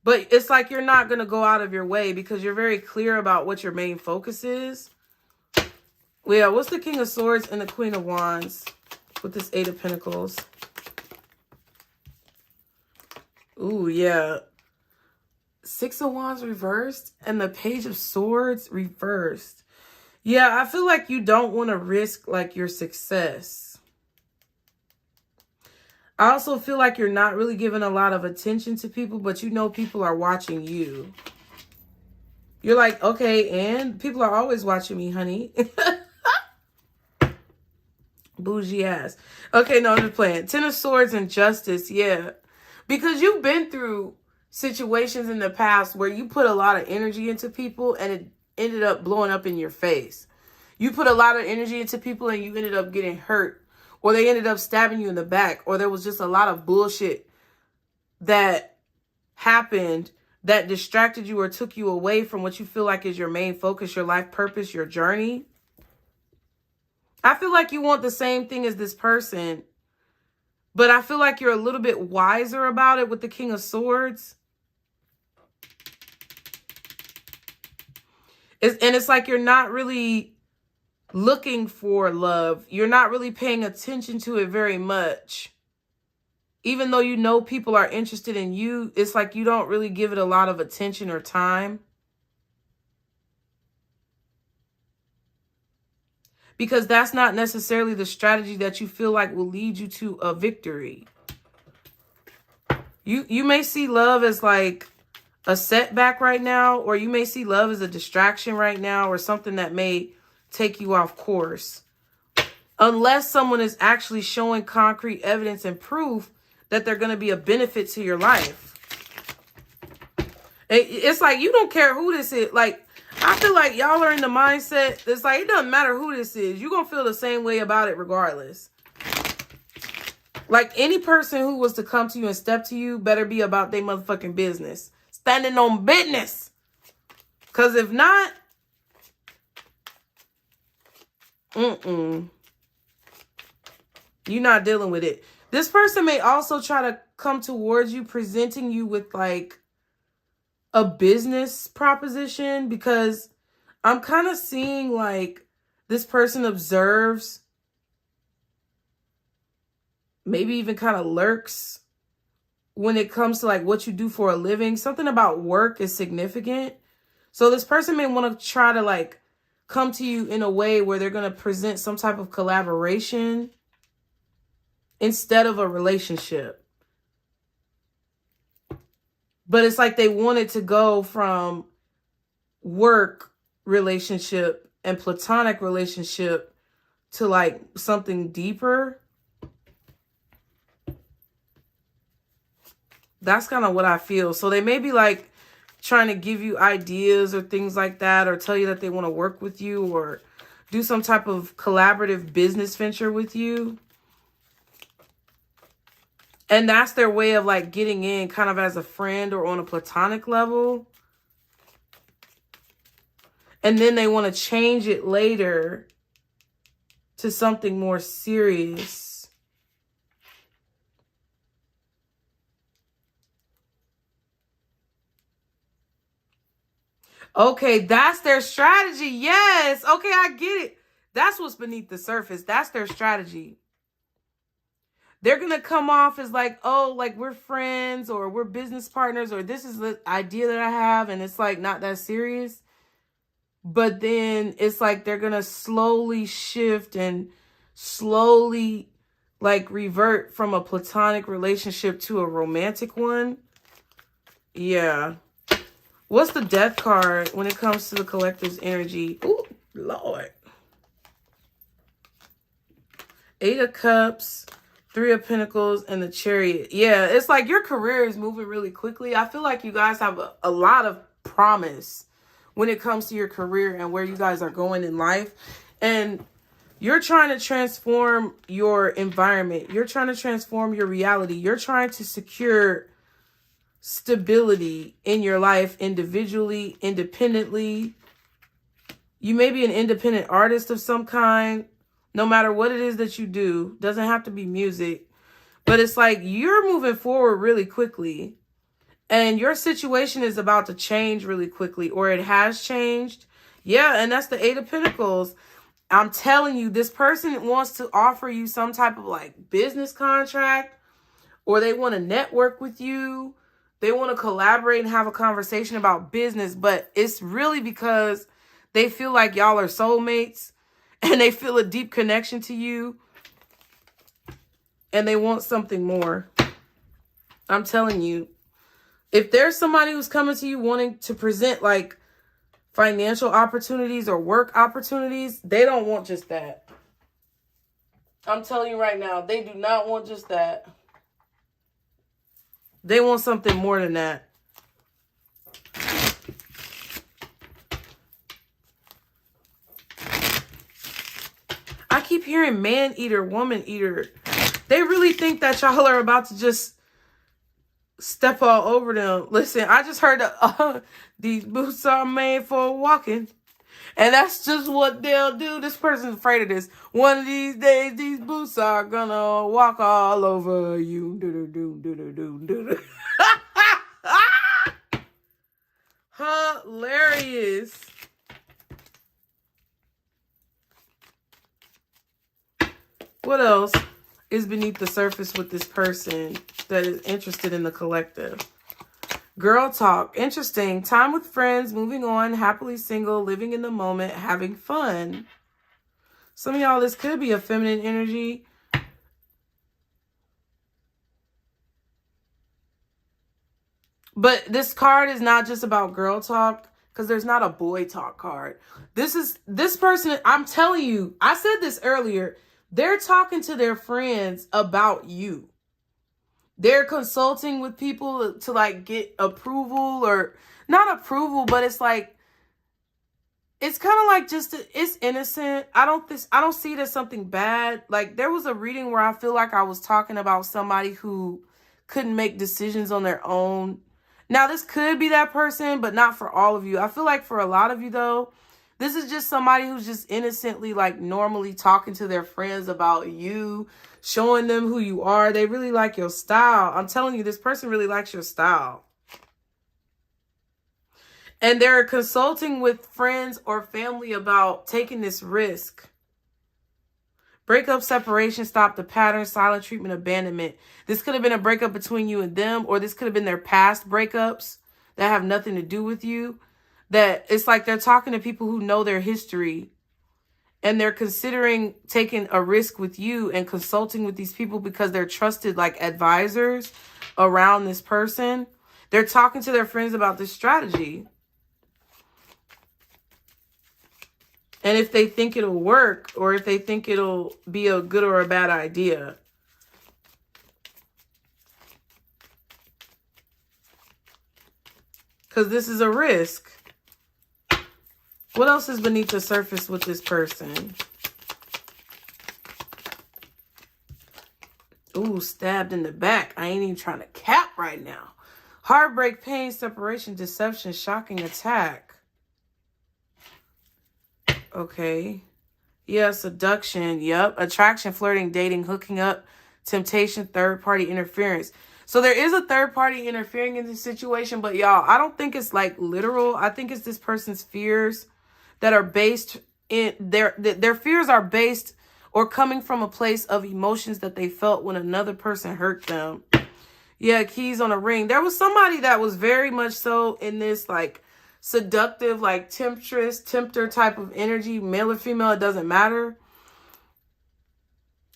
But it's like you're not going to go out of your way because you're very clear about what your main focus is. Well, yeah, what's the King of Swords and the Queen of Wands with this 8 of Pentacles? Ooh, yeah. 6 of Wands reversed and the Page of Swords reversed. Yeah, I feel like you don't want to risk like your success. I also feel like you're not really giving a lot of attention to people, but you know people are watching you. You're like, okay, and people are always watching me, honey. Bougie ass. Okay, no, I'm just playing. 10 of Swords and Justice, yeah. Because you've been through situations in the past where you put a lot of energy into people and it ended up blowing up in your face. You put a lot of energy into people and you ended up getting hurt. Or they ended up stabbing you in the back. Or there was just a lot of bullshit that happened that distracted you or took you away from what you feel like is your main focus, your life purpose, your journey. I feel like you want the same thing as this person, but I feel like you're a little bit wiser about it with the King of Swords. And it's like you're not really looking for love. You're not really paying attention to it very much. Even though you know people are interested in you, it's like you don't really give it a lot of attention or time. Because that's not necessarily the strategy that you feel like will lead you to a victory. You may see love as like a setback right now, or you may see love as a distraction right now, or something that may take you off course. Unless someone is actually showing concrete evidence and proof that they're going to be a benefit to your life. It's like you don't care who this is. Like, I feel like y'all are in the mindset that's like, it doesn't matter who this is. You're going to feel the same way about it regardless. Like, any person who was to come to you and step to you better be about their motherfucking business. Standing on business. Because if not, you're not dealing with it. This person may also try to come towards you, presenting you with like a business proposition, because I'm kind of seeing like this person observes, maybe even kind of lurks when it comes to like what you do for a living. Something about work is significant. So this person may want to try to like come to you in a way where they're going to present some type of collaboration instead of a relationship. But it's like they wanted to go from work relationship and platonic relationship to like something deeper. That's kind of what I feel. So they may be like trying to give you ideas or things like that, or tell you that they want to work with you or do some type of collaborative business venture with you. And that's their way of like getting in kind of as a friend or on a platonic level. And then they want to change it later to something more serious. Okay, that's their strategy. Yes. Okay, I get it. That's what's beneath the surface. That's their strategy. They're going to come off as like, oh, like we're friends or we're business partners, or this is the idea that I have, and it's like not that serious. But then it's like they're going to slowly shift and slowly like revert from a platonic relationship to a romantic one. Yeah. What's the Death card when it comes to the collective's energy? Ooh, Lord. 8 of Cups, 3 of Pentacles, and the Chariot. Yeah, it's like your career is moving really quickly. I feel like you guys have a lot of promise when it comes to your career and where you guys are going in life. And you're trying to transform your environment. You're trying to transform your reality. You're trying to secure stability in your life individually, independently. You may be an independent artist of some kind, no matter what it is that you do. Doesn't have to be music, but it's like you're moving forward really quickly and your situation is about to change really quickly, or it has changed. Yeah, and that's the 8 of Pentacles. I'm telling you, this person wants to offer you some type of like business contract, or they want to network with you. They want to collaborate and have a conversation about business, but it's really because they feel like y'all are soulmates and they feel a deep connection to you and they want something more. I'm telling you, if there's somebody who's coming to you wanting to present like financial opportunities or work opportunities, they don't want just that. I'm telling you right now, they do not want just that. They want something more than that. I keep hearing man eater, woman eater. They really think that y'all are about to just step all over them. Listen, I just heard these boots are made for walking. And that's just what they'll do. This person's afraid of this. One of these days, these boots are gonna walk all over you. Hilarious. What else is beneath the surface with this person that is interested in the collective? Girl talk. Interesting. Time with friends, moving on, happily single, living in the moment, having fun. Some of y'all, this could be a feminine energy. But this card is not just about girl talk, because there's not a boy talk card. This person, I'm telling you, I said this earlier, they're talking to their friends about you. They're consulting with people to like get approval, or not approval, but it's like, it's kind of like just, it's innocent. I don't see it as something bad. Like there was a reading where I feel like I was talking about somebody who couldn't make decisions on their own. Now this could be that person, but not for all of you. I feel like for a lot of you though, this is just somebody who's just innocently, like normally talking to their friends about you, showing them who you are. They really like your style. I'm telling you, this person really likes your style. And they're consulting with friends or family about taking this risk. Breakup, separation, stop the pattern, silent treatment, abandonment. This could have been a breakup between you and them, or this could have been their past breakups that have nothing to do with you. That it's like they're talking to people who know their history, and they're considering taking a risk with you and consulting with these people because they're trusted like advisors around this person. They're talking to their friends about this strategy. And if they think it'll work, or if they think it'll be a good or a bad idea. Because this is a risk. What else is beneath the surface with this person? Ooh, stabbed in the back. I ain't even trying to cap right now. Heartbreak, pain, separation, deception, shocking attack. Okay. Yeah, seduction. Yep. Attraction, flirting, dating, hooking up, temptation, third-party interference. So there is a third party interfering in this situation, but y'all, I don't think it's like literal. I think it's this person's fears that are based in their fears are based or coming from a place of emotions that they felt when another person hurt them. Yeah, keys on a ring. There was somebody that was very much so in this like seductive, like tempter type of energy, male or female, it doesn't matter.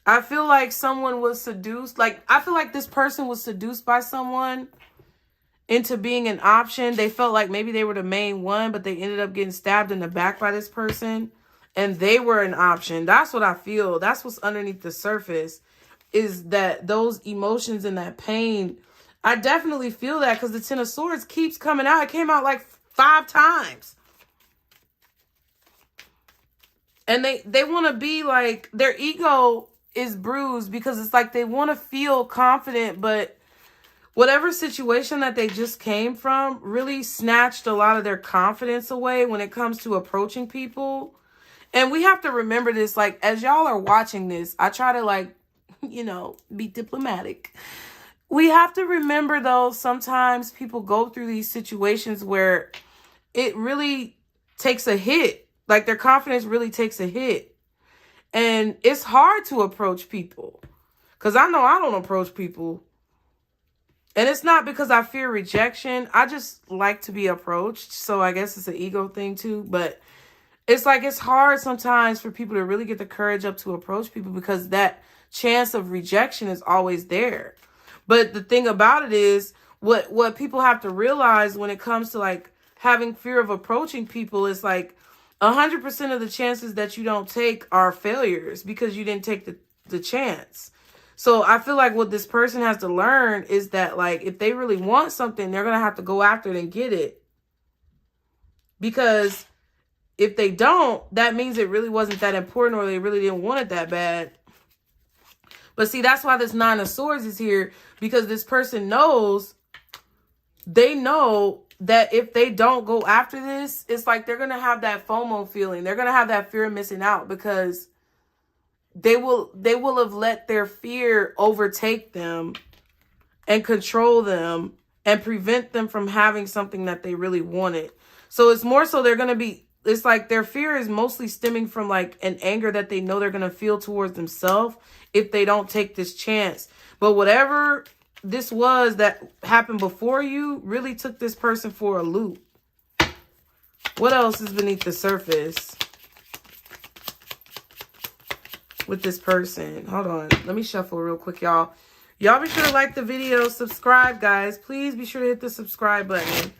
I feel like someone was seduced. Like, I feel like this person was seduced by someone into being an option. They felt like maybe they were the main one, but they ended up getting stabbed in the back by this person. And they were an option. That's what I feel. That's what's underneath the surface, is that those emotions and that pain. I definitely feel that because the Ten of Swords keeps coming out. It came out like 5 times. And they want to be like, their ego is bruised because it's like they want to feel confident, but whatever situation that they just came from really snatched a lot of their confidence away when it comes to approaching people. And we have to remember this, like, as y'all are watching this, I try to like, you know, be diplomatic. We have to remember though, sometimes people go through these situations where it really takes a hit. Like their confidence really takes a hit. And it's hard to approach people. Because I know I don't approach people. And it's not because I fear rejection. I just like to be approached. So I guess it's an ego thing too. But it's like it's hard sometimes for people to really get the courage up to approach people because that chance of rejection is always there. But the thing about it is what people have to realize when it comes to like having fear of approaching people is like 100% of the chances that you don't take are failures because you didn't take the chance. So I feel like what this person has to learn is that like if they really want something, they're going to have to go after it and get it. Because if they don't, that means it really wasn't that important or they really didn't want it that bad. But see, that's why this Nine of Swords is here, because this person knows they know that if they don't go after this, it's like they're going to have that FOMO feeling. They're going to have that fear of missing out because they will have let their fear overtake them and control them and prevent them from having something that they really wanted. So it's more so they're going to be, it's like their fear is mostly stemming from like an anger that they know they're going to feel towards themselves if they don't take this chance. But whatever this was that happened before you really took this person for a loop. What else is beneath the surface with this person? Hold on. Let me shuffle real quick, y'all. Y'all be sure to like the video, subscribe, guys. Please be sure to hit the subscribe button.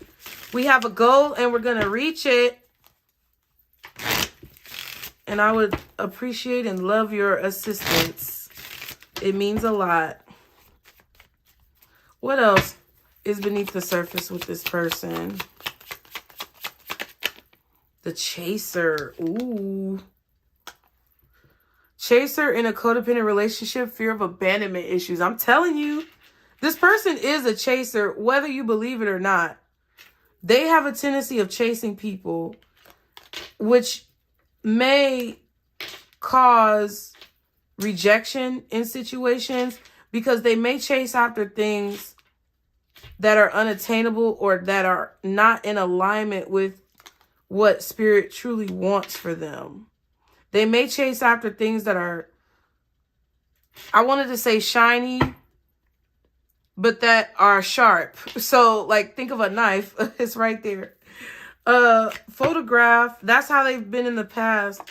We have a goal and we're going to reach it. And I would appreciate and love your assistance. It means a lot. What else is beneath the surface with this person? The chaser. Ooh. Chaser in a codependent relationship, fear of abandonment issues. I'm telling you, this person is a chaser, whether you believe it or not. They have a tendency of chasing people, which may cause rejection in situations because they may chase after things that are unattainable or that are not in alignment with what spirit truly wants for them. They may chase after things that are, I wanted to say shiny, but that are sharp. So like, think of a knife. It's right there. Photograph. That's how they've been in the past.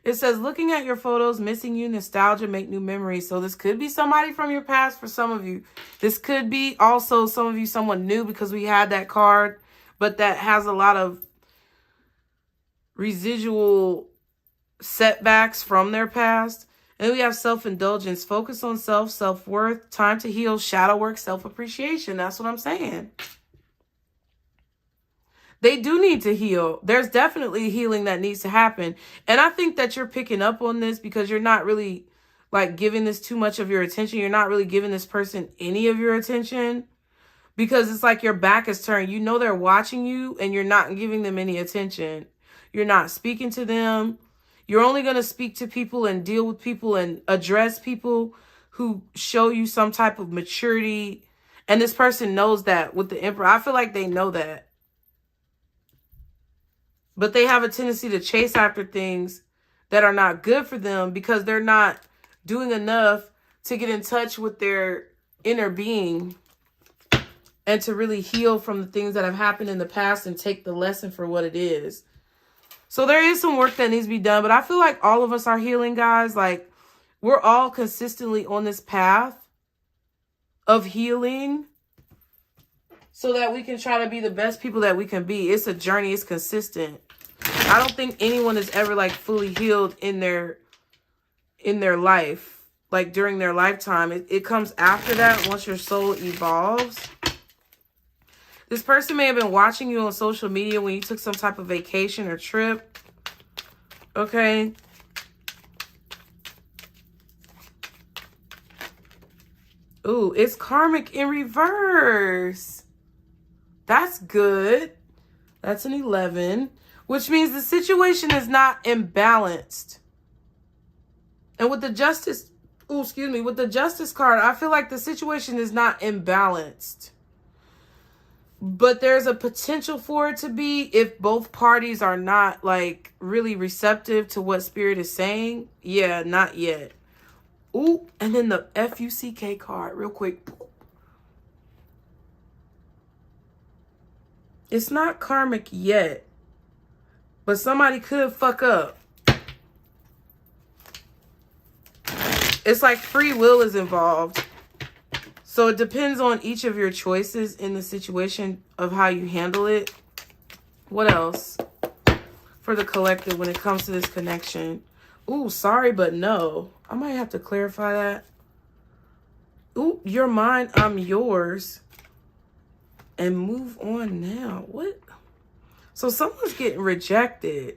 It says, looking at your photos, missing you, nostalgia, make new memories. So this could be somebody from your past for some of you. This could be also some of you, someone new, because we had that card, but that has a lot of residual setbacks from their past. And then we have self-indulgence, focus on self, self-worth, time to heal, shadow work, self-appreciation. That's what I'm saying. They do need to heal. There's definitely healing that needs to happen. And I think that you're picking up on this because you're not really like giving this too much of your attention. You're not really giving this person any of your attention because it's like your back is turned. You know they're watching you and you're not giving them any attention. You're not speaking to them. You're only going to speak to people and deal with people and address people who show you some type of maturity. And this person knows that with the Emperor. I feel like they know that. But they have a tendency to chase after things that are not good for them because they're not doing enough to get in touch with their inner being and to really heal from the things that have happened in the past and take the lesson for what it is. So there is some work that needs to be done, but I feel like all of us are healing, guys. Like, we're all consistently on this path of healing so that we can try to be the best people that we can be. It's a journey. It's consistent. I don't think anyone is ever like fully healed in their life, like during their lifetime. It comes after that once your soul evolves. This person may have been watching you on social media when you took some type of vacation or trip. Okay. Ooh, it's karmic in reverse. That's good. That's an 11, which means the situation is not imbalanced. And with the justice, with the justice card, I feel like the situation is not imbalanced. But there's a potential for it to be if both parties are not like really receptive to what spirit is saying. Yeah, not yet. Ooh, and then the FUCK card real quick. It's not karmic yet, but somebody could fuck up. It's like free will is involved. So it depends on each of your choices in the situation of how you handle it. What else for the collective when it comes to this connection? Ooh, sorry, but no. I might have to clarify that. Ooh, you're mine, I'm yours. And move on now. What? So someone's getting rejected.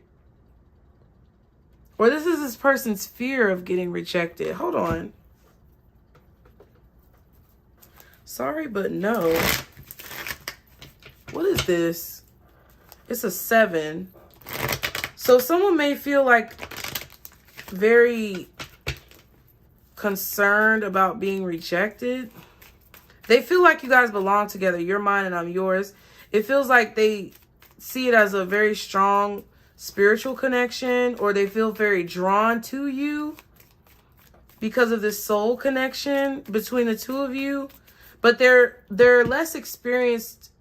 Or this is this person's fear of getting rejected. Hold on. Sorry, but no. What is this? It's a 7. So someone may feel like very concerned about being rejected. They feel like you guys belong together. You're mine and I'm yours. It feels like they see it as a very strong spiritual connection, or they feel very drawn to you because of this soul connection between the two of you. But they're less experienced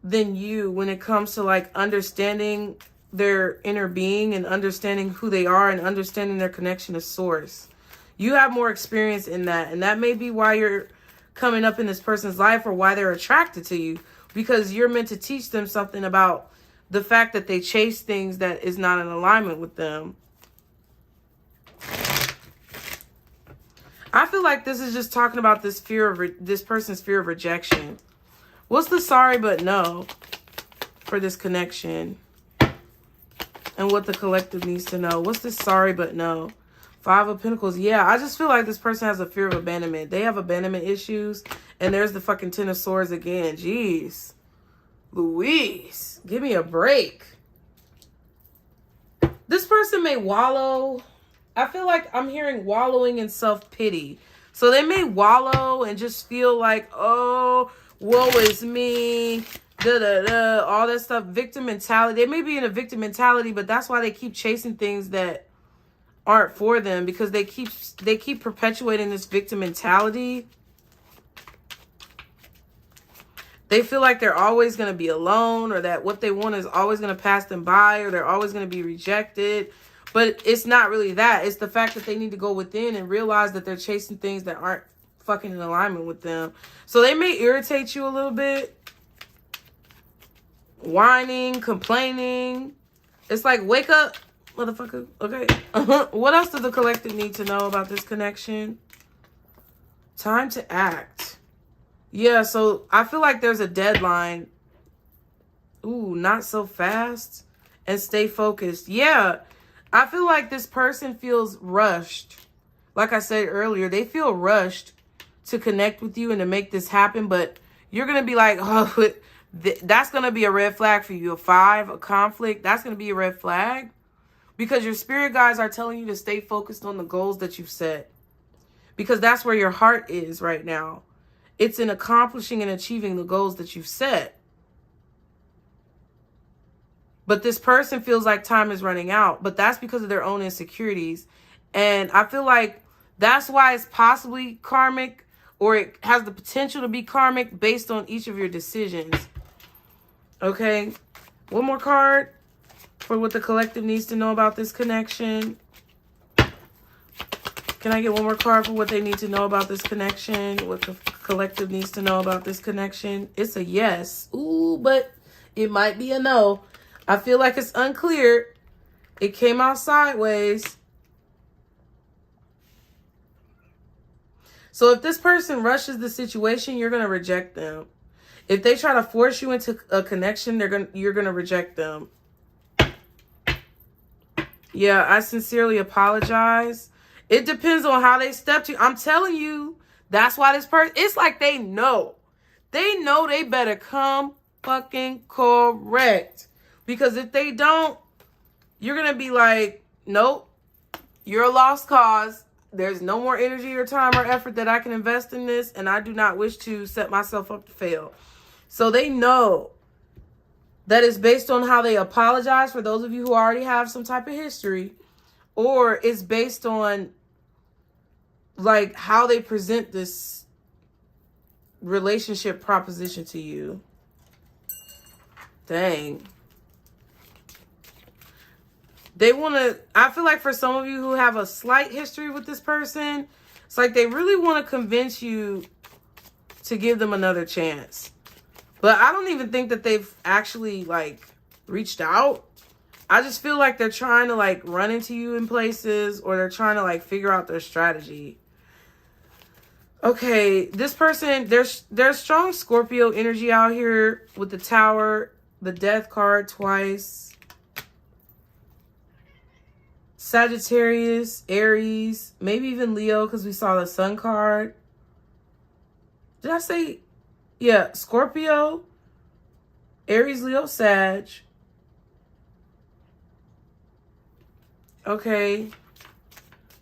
than you when it comes to like understanding their inner being and understanding who they are and understanding their connection to source. You have more experience in that, and that may be why you're coming up in this person's life, or why they're attracted to you, because you're meant to teach them something about the fact that they chase things that is not in alignment with them. I feel like this is just talking about this fear of this person's fear of rejection. What's the sorry but no for this connection? And what the collective needs to know. What's this sorry but no? 5 of Pentacles. Yeah, I just feel like this person has a fear of abandonment. They have abandonment issues. And there's the fucking 10 of Swords again. Jeez. Louise, give me a break. This person may wallow. I feel like I'm hearing wallowing in self-pity. So they may wallow and just feel like, oh, woe is me. All that stuff. Victim mentality. They may be in a victim mentality, but that's why they keep chasing things that aren't for them, because they keep perpetuating this victim mentality. They feel like they're always going to be alone, or that what they want is always going to pass them by, or they're always going to be rejected. But it's not really that. It's the fact that they need to go within and realize that they're chasing things that aren't fucking in alignment with them. So they may irritate you a little bit. Whining, complaining. It's like, wake up, motherfucker. Okay. What else does the collective need to know about this connection? Time to act. Yeah, so I feel like there's a deadline. Ooh, not so fast. And stay focused. Yeah, I feel like this person feels rushed. Like I said earlier, they feel rushed to connect with you and to make this happen. But you're going to be like, oh, that's going to be a red flag for you. A 5, a conflict, that's going to be a red flag. Because your spirit guides are telling you to stay focused on the goals that you've set. Because that's where your heart is right now. It's in accomplishing and achieving the goals that you've set. But this person feels like time is running out. But that's because of their own insecurities. And I feel like that's why it's possibly karmic, or it has the potential to be karmic based on each of your decisions. Okay. One more card for what the collective needs to know about this connection. Can I get one more card for what they need to know about this connection? What the collective needs to know about this connection? It's a yes. Ooh, but it might be a no. I feel like it's unclear. It came out sideways. So if this person rushes the situation, you're going to reject them. If they try to force you into a connection, you're going to reject them. Yeah, I sincerely apologize. It depends on how they step to you. I'm telling you, that's why this person, it's like they know. They know they better come fucking correct. Because if they don't, you're going to be like, nope, you're a lost cause. There's no more energy or time or effort that I can invest in this. And I do not wish to set myself up to fail. So they know that it's based on how they apologize, for those of you who already have some type of history. Or it's based on like how they present this relationship proposition to you. Dang. They want to, I feel like for some of you who have a slight history with this person, it's like they really want to convince you to give them another chance. But I don't even think that they've actually like reached out. I just feel like they're trying to like run into you in places, or they're trying to like figure out their strategy. Okay, this person, there's strong Scorpio energy out here with the Tower, the Death card twice. Sagittarius, Aries, maybe even Leo, because we saw the Sun card. Did I say, yeah, Scorpio, Aries, Leo, Sag. Okay.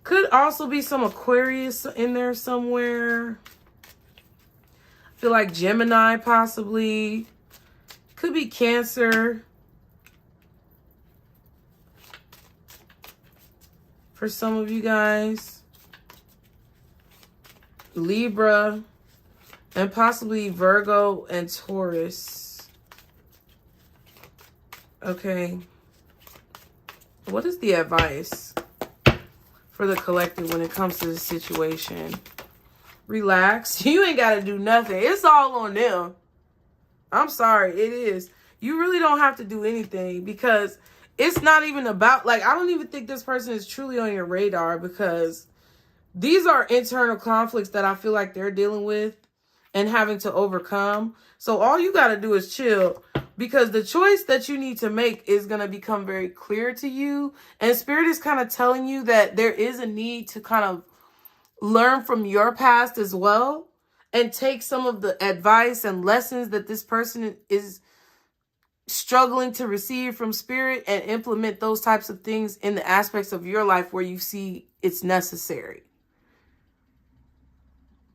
Could also be some Aquarius in there somewhere. I feel like Gemini possibly. Could be Cancer. For some of you guys. Libra. And possibly Virgo and Taurus. Okay. What is the advice for the collective when it comes to this situation? Relax. You ain't got to do nothing. It's all on them. I'm sorry. It is. You really don't have to do anything because it's not even about, like, I don't even think this person is truly on your radar because these are internal conflicts that I feel like they're dealing with and having to overcome. So all you got to do is chill because the choice that you need to make is going to become very clear to you. And Spirit is kind of telling you that there is a need to kind of learn from your past as well and take some of the advice and lessons that this person is struggling to receive from Spirit and implement those types of things in the aspects of your life where you see it's necessary.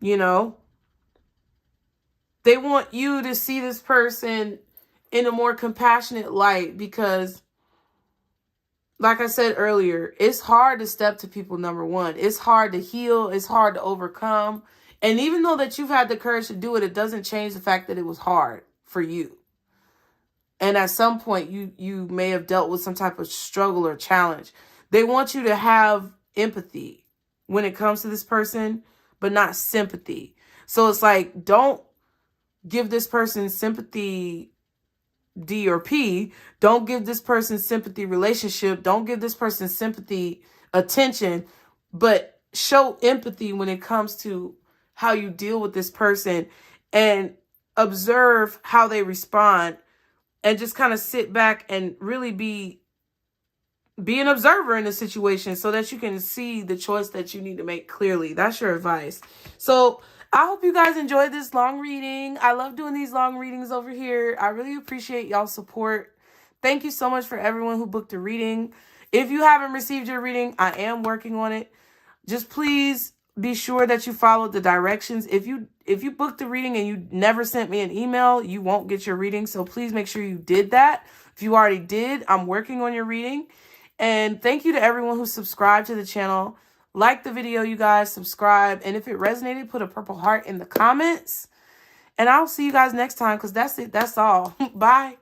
You know? They want you to see this person in a more compassionate light because, like I said earlier, it's hard to step to people, number one. It's hard to heal. It's hard to overcome. And even though that you've had the courage to do it, it doesn't change the fact that it was hard for you. And at some point, you may have dealt with some type of struggle or challenge. They want you to have empathy when it comes to this person, but not sympathy. So it's like, don't give this person sympathy D or P. Don't give this person sympathy relationship. Don't give this person sympathy attention, but show empathy when it comes to how you deal with this person and observe how they respond and just kind of sit back and really be an observer in the situation so that you can see the choice that you need to make clearly. That's your advice. So I hope you guys enjoyed this long reading. I love doing these long readings over here. I really appreciate y'all's support. Thank you so much for everyone who booked a reading. If you haven't received your reading, I am working on it. Just please be sure that you follow the directions. If you booked a reading and you never sent me an email, you won't get your reading. So please make sure you did that. If you already did, I'm working on your reading. And thank you to everyone who subscribed to the channel. Like the video, you guys, subscribe. And if it resonated, put a purple heart in the comments. And I'll see you guys next time because that's it. That's all. Bye.